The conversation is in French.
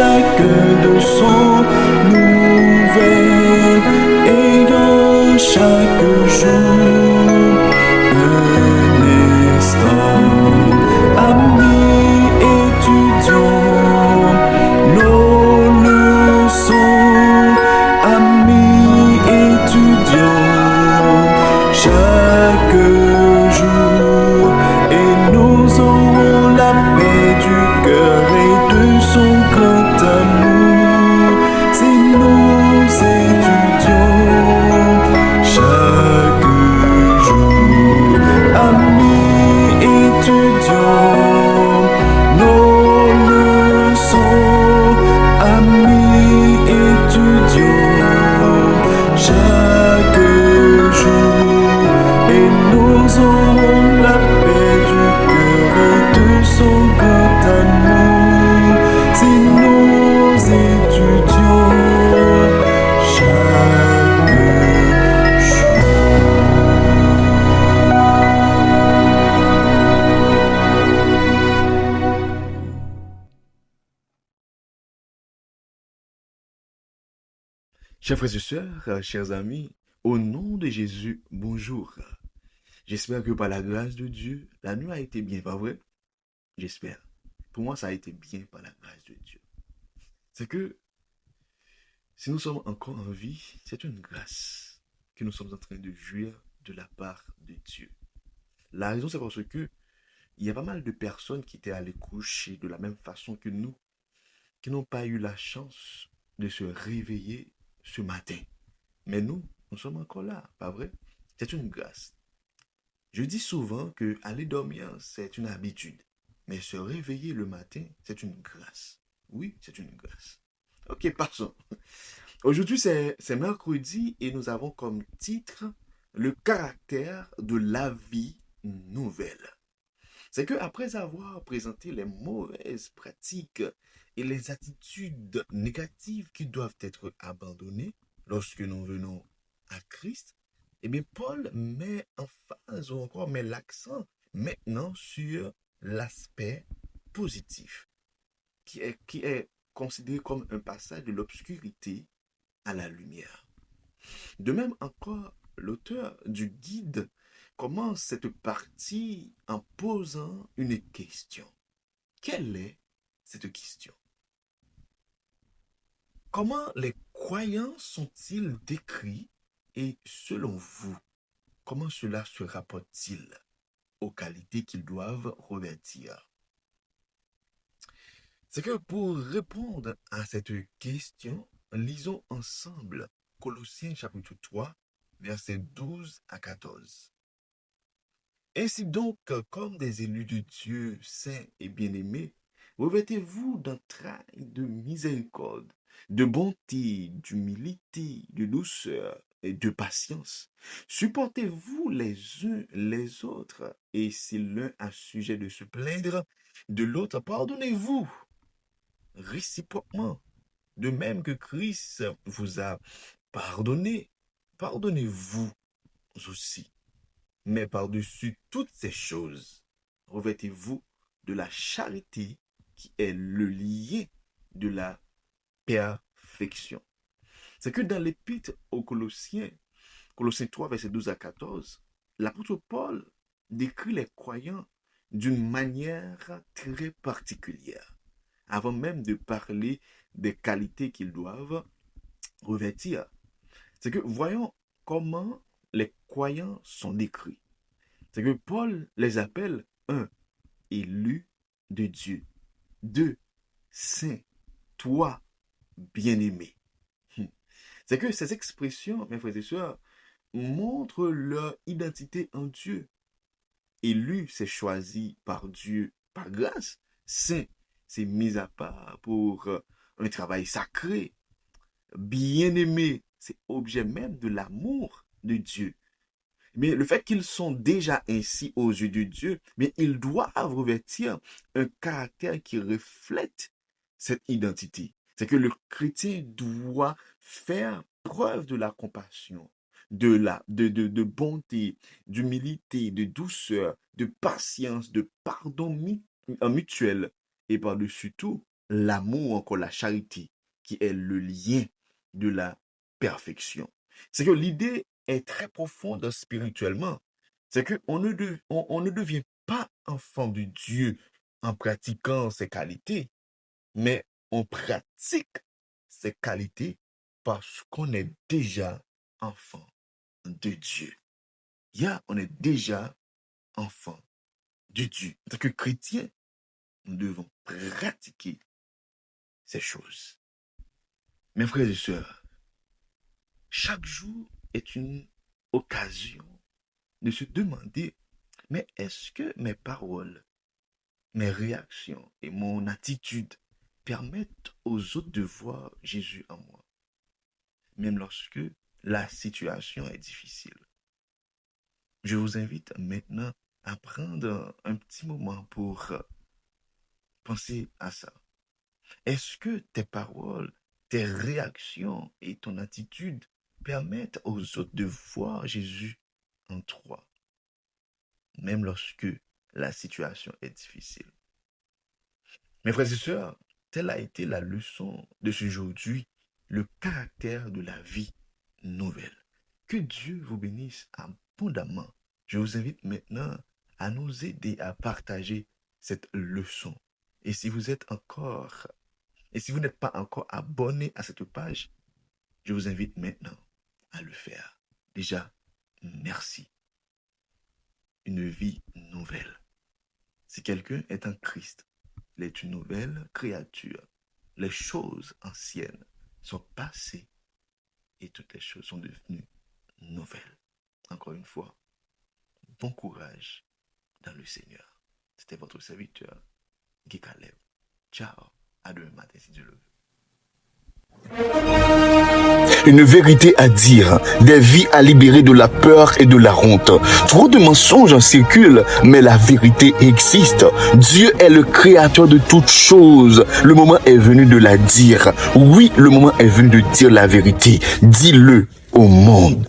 chaque leçon nouvelle et dans chaque jour un instant. Amis étudiants, nos leçons. Amis étudiants, chaque jour, et nous aurons la paix du cœur et de son grand amour. Si nous étudions chaque jour, amis étudiants, nos leçons, amis étudiants, chaque jour, et nous aurons la paix du cœur et de son grand amour. Si nous étudions chaque Chers frères et sœurs, chers amis, au nom de Jésus, bonjour. J'espère que par la grâce de Dieu, la nuit a été bien, pas vrai? J'espère. Pour moi, ça a été bien par la grâce de Dieu. C'est que si nous sommes encore en vie, c'est une grâce que nous sommes en train de jouir de la part de Dieu. La raison, c'est parce que il y a pas mal de personnes qui étaient allées coucher de la même façon que nous, qui n'ont pas eu la chance de se réveiller ce matin. Mais nous sommes encore là, pas vrai? C'est une grâce. Je dis souvent que aller dormir, c'est une habitude. Mais se réveiller le matin, c'est une grâce. Oui, c'est une grâce. Ok, passons. Aujourd'hui, c'est mercredi et nous avons comme titre le caractère de la vie nouvelle. C'est que après avoir présenté les mauvaises pratiques et les attitudes négatives qui doivent être abandonnées lorsque nous venons à Christ, eh bien Paul met en phase ou encore met l'accent maintenant sur l'aspect positif, qui est considéré comme un passage de l'obscurité à la lumière. De même encore, l'auteur du guide commence cette partie en posant une question. Quelle est cette question? Comment les croyants sont-ils décrits et selon vous, comment cela se rapporte-t-il aux qualités qu'ils doivent revêtir? C'est que pour répondre à cette question, lisons ensemble Colossiens chapitre 3, versets 12 à 14. Ainsi donc, comme des élus de Dieu, saints et bien-aimés, revêtez-vous d'entrailles de miséricorde, de bonté, d'humilité, de douceur et de patience. Supportez-vous les uns les autres, et si l'un a sujet de se plaindre, de l'autre pardonnez-vous réciproquement. De même que Christ vous a pardonné, pardonnez-vous aussi. Mais par-dessus toutes ces choses, revêtez-vous de la charité qui est le lien de la perfection. C'est que dans l'épître aux Colossiens, Colossiens 3, versets 12 à 14, l'apôtre Paul décrit les croyants d'une manière très particulière, avant même de parler des qualités qu'ils doivent revêtir. C'est que voyons comment les croyants sont décrits. C'est que Paul les appelle 1. Élus de Dieu. 2. Saint. 3. Bien-aimés. C'est que ces expressions, mes frères et sœurs, montrent leur identité en Dieu. Élu, c'est choisi par Dieu par grâce. Saint, c'est mis à part pour un travail sacré. Bien-aimé, c'est objet même de l'amour de Dieu. Mais le fait qu'ils sont déjà ainsi aux yeux de Dieu, mais ils doivent revêtir un caractère qui reflète cette identité. C'est que le chrétien doit faire preuve de la compassion, de bonté, d'humilité, de douceur, de patience, de pardon mutuel. Et par-dessus tout, l'amour ou encore la charité qui est le lien de la perfection. C'est que l'idée est très profonde spirituellement. C'est qu'on on ne devient pas enfant de Dieu en pratiquant ses qualités, mais on pratique ces qualités parce qu'on est déjà enfant de Dieu. On est déjà enfant de Dieu. En tant que chrétien, nous devons pratiquer ces choses. Mes frères et sœurs, chaque jour est une occasion de se demander, mais est-ce que mes paroles, mes réactions et mon attitude permettent aux autres de voir Jésus en moi, même lorsque la situation est difficile? Je vous invite maintenant à prendre un petit moment pour penser à ça. Est-ce que tes paroles, tes réactions et ton attitude permettent aux autres de voir Jésus en toi, même lorsque la situation est difficile? Mes frères et sœurs, telle a été la leçon de ce aujourd'hui, le caractère de la vie nouvelle. Que Dieu vous bénisse abondamment. Je vous invite maintenant à nous aider à partager cette leçon. Et si vous n'êtes pas encore abonné à cette page, je vous invite maintenant à le faire. Déjà, merci. Une vie nouvelle. Si quelqu'un est en Christ, il est une nouvelle créature. Les choses anciennes sont passées et toutes les choses sont devenues nouvelles. Encore une fois, bon courage dans le Seigneur. C'était votre serviteur, Guy Caleb. Ciao, à demain matin si Dieu le veut. Une vérité à dire, des vies à libérer de la peur et de la honte. Trop de mensonges en circulent, mais la vérité existe. Dieu est le créateur de toutes choses. Le moment est venu de la dire. Oui, le moment est venu de dire la vérité. Dis-le au monde.